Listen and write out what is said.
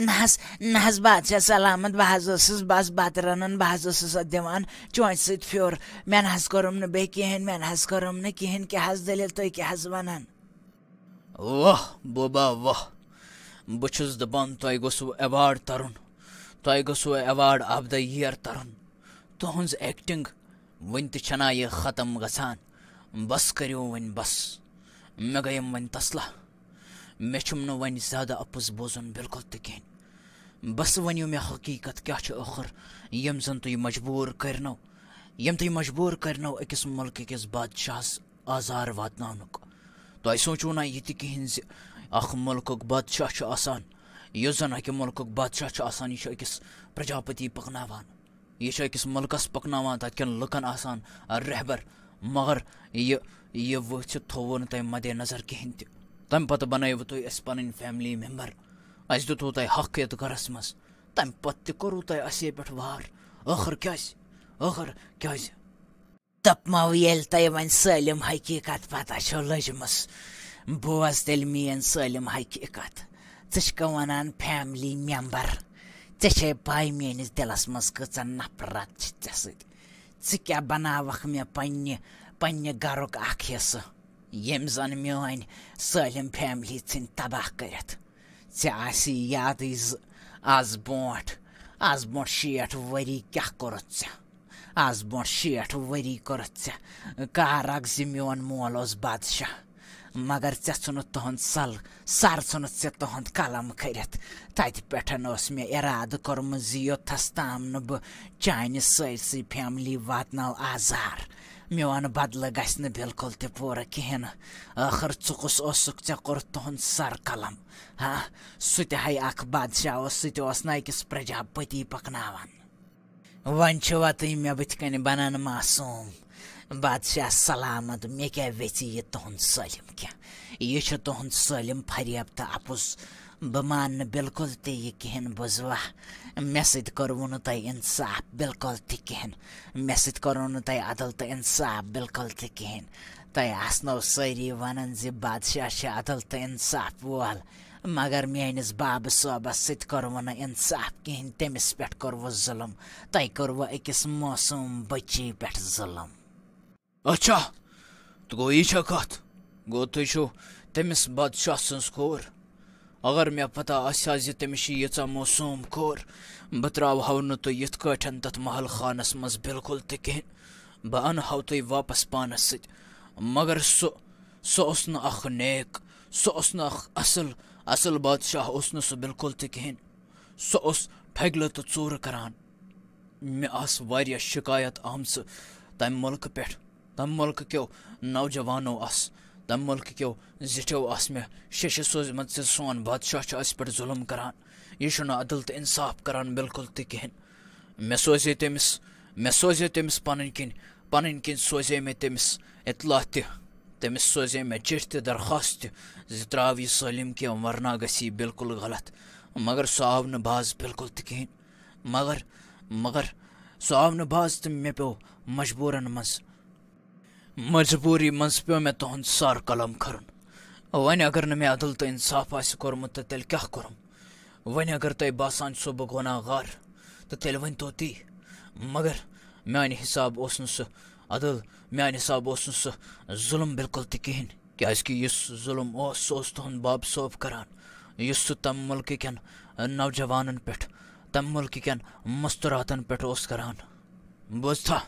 نہ حظ بادشاہ سلامت بہ حظ ٲسٕس بس بتہٕ رنان بہ حظ ٲسٕس اتھ دِوان چونچہِ سۭتۍ پھیوٚر مےٚ نہ حظ کوٚرُم نہٕ بیٚیہِ کِہیٖنۍ مےٚ نہ حظ کوٚرُم نہٕ کِہیٖنۍ کیٛاہ حظ دٔلیٖل تُہۍ کیٛاہ حظ ونان واہ بوبا واہ بہٕ چھُس دپان تۄہہِ گوٚژھوٕ ایواڈ ترُن تۄہہِ گوٚژھوٕ ایواڈ آف دَ یِیَر ترُن تُہٕنٛز ایکٹِنٛگ وٕنہِ تہِ چھَنا یہِ ختم گژھان بس کٔرِو وۄنۍ بس مےٚ گٔیَم وۄنۍ تسلا مےٚ چھُم نہٕ وۄنۍ زیادٕ اَپُز بوزُن بِلکُل تہِ کِہیٖنۍ بس ؤنِو مےٚ حقیٖقت کیٛاہ چھُ ٲخٕر یِم زن تُہۍ مجبوٗر کٔرنو أکِس مُلکہٕ کِس بادشاہس آزار واتناونُک تۄہہِ سوٗنٛچوٗ نا یہِ تہِ کِہیٖنۍ زِ اکھ مُلکُک بادشاہ چھُ آسان یُس زن اکہِ مُلکُک بادشاہ چھُ آسان یہِ چھُ أکِس پرجاپتی پکناوان یہِ چھُ أکِس مُلکس پکناوان تتہِ کٮ۪ن لُکن آسان رہبر مگر یہِ وٕچھِتھ تھوٚوُ نہٕ تۄہہِ مدِ نظر کِہیٖنۍ تہِ تمہِ پتہٕ بنٲیوٕ تُہۍ اَسہِ پنٕنۍ فیملی ممبر اَسہِ دیُتوٕ تۄہہِ حق یتھ گرس منٛز تمہِ پتہٕ تہِ کوٚروٕ تۄہہِ اَسے پٮ۪ٹھ وار ٲخٕر کیٛازِ دپمو ییٚلہِ تۄہہِ وۄنۍ سٲلِم حقیٖقت پتہ چھو لٔجمٕژ بوز تیٚلہِ میٲنۍ سٲلِم حقیٖقت ژٕ چھکھٕ ونان فیملی ممبر ژےٚ چھے پاے میٲنِس دِلس منٛز کۭژاہ نفرت چھِ ژےٚ سۭتۍ ژٕ کیٛاہ بناوکھ مےٚ پننہِ گرُک اکھ حصہٕ ییٚمۍ زن میٲنۍ سٲلِم فیملی ژھٕنۍ تباہ کٔرِتھ ژےٚ آسی یادٕے آز برونٛٹھ 60 ؤری کیٛاہ کوٚرُتھ ژےٚ آز برونٛٹھ 60 ؤری کوٚرُتھ ژےٚ کار اکھ زِ میون مول اوس بادشاہ مگر ژےٚ ژھُنُتھ تُہُنٛد سر ژھُنُتھ ژےٚ تُہُنٛد قلم کھٔرِتھ تتہِ پٮ۪ٹھ اوس مےٚ ارادٕ کوٚرمُت زِ یوٚتھس تام نہٕ بہٕ چانہِ سٲرسٕے فیملی واتناو آزار میون بدلہٕ گژھِ نہٕ بِلکُل تہِ پوٗرٕ کِہیٖنۍ نہٕ ٲخٕر ژٕ کُس اوسُکھ ژےٚ کوٚرُتھ تُہُنٛد سر قلم سُہ تہِ ہے اکھ بادشاہ اوس سُہ تہِ اوس نہٕ أکِس پرجاپتی پکناوان وۄنۍ چھُوا تُہۍ مےٚ بٕتھِ کنہِ بنان معصوٗم بادشاہ سلامت مےٚ کیٛاہ ویژِ یہِ تُہُنٛد سٲلِم کینٛہہ یہِ چھُ تُہُنٛد سٲلِم فریب تہٕ اَپُز بہٕ ماننہٕ بِلکُل تہِ یہِ کِہیٖنۍ بوٗزوا مےٚ سۭتۍ کوٚروٕ نہٕ تۄہہِ اِنصاف بِلکُل تہِ کِہیٖنۍ مےٚ سۭتۍ کوٚروٕ نہٕ تۄہہِ عدل تہٕ اِنصاف بِلکُل تہِ کِہیٖنۍ تۄہہِ آسنو سٲری ونان زِ بادشاہ چھِ عدل تہٕ اِنصاف وول مگر میٲنِس بابہٕ صٲبس سۭتۍ کوٚروٕ نہٕ اِنصاف کِہیٖنۍ تٔمِس پٮ۪ٹھ کوٚروٕ ظُلم تۄہہِ کوٚروٕ أکِس معصوٗم بٔچی پٮ۪ٹھ ظُلم اچھا تہٕ گوٚو یہِ چھا کتھ گوٚو تُہۍ چھِو تٔمِس بادشاہ سٕنٛز کور اگر مےٚ پتہ آسہِ ہا زِ تٔمِس چھِ ییٖژاہ موسوٗم کور بہٕ ترٛاوہو نہٕ تُہۍ یِتھ کٲٹھۍ تتھ محل خانس منٛز بِلکُل تہِ کِہیٖنۍ بہٕ انہو تُہۍ واپس پانس سۭتۍ مگر سُہ اوس نہٕ اکھ نیک سُہ اوس نہٕ اکھ اصل بادشاہ اوس نہٕ سُہ بِلکُل تہِ کِہیٖنۍ سُہ اوس ٹھگلہٕ تہٕ ژوٗرٕ کران مےٚ آسہٕ واریاہ شِکایت آمژٕ تمہِ مُلکہٕ پٮ۪ٹھ تمہِ مُلکہٕ کیو نوجوانو آسہٕ تمہِ مُلکہٕ کیو زِٹھیو آسہٕ مےٚ شیٚشہِ سوٗزمٕژ زِ سون بادشاہ چھُ اَسہِ پٮ۪ٹھ ظُلم کران یہِ چھُنہٕ عدل تہٕ اِنصاف کران بِلکُل تہِ کِہیٖنۍ مےٚ سوزے تٔمِس پنٕنۍ کِنۍ سوزے مےٚ تٔمِس اطلاع تہِ تٔمِس سوزے مےٚ چِٹھۍ تہِ درخواست تہِ زِ ترٛاو یہِ سٲلِم کینٛہہ ورنا گژھِ یہِ بِلکُل غلط مگر سُہ آو نہٕ باز بِلکُل تہِ کِہیٖنۍ مگر سُہ آو نہٕ باز تہٕ مےٚ پیوٚو مجبوٗری منٛز پیوٚو مےٚ تُہُنٛد سر قلم کھرُن وۄنۍ اگر نہٕ مےٚ عدل تہٕ اِنصاف آسہِ کوٚرمُت تہٕ تیٚلہِ کیٛاہ کوٚرُم وۄنۍ اگر تۄہہِ باسان چھُسو بہٕ گۄناہ گار تہٕ تیٚلہِ ؤنۍتو تی مگر میانہِ حِساب اوس نہٕ سُہ عدل میانہِ حِساب اوس نہٕ سُہ ظُلم بِلکُل تہِ کِہیٖنۍ کیٛازِکہِ یُس ظُلم اوس سُہ اوس تُہُنٛد باب صٲب کران یُس سُہ تمہِ مُلکہٕ کٮ۪ن نوجوانن پٮ۪ٹھ تمہِ مُلکہٕ کٮ۪ن مستوٗراتن پٮ۪ٹھ اوس کران بوٗزتھا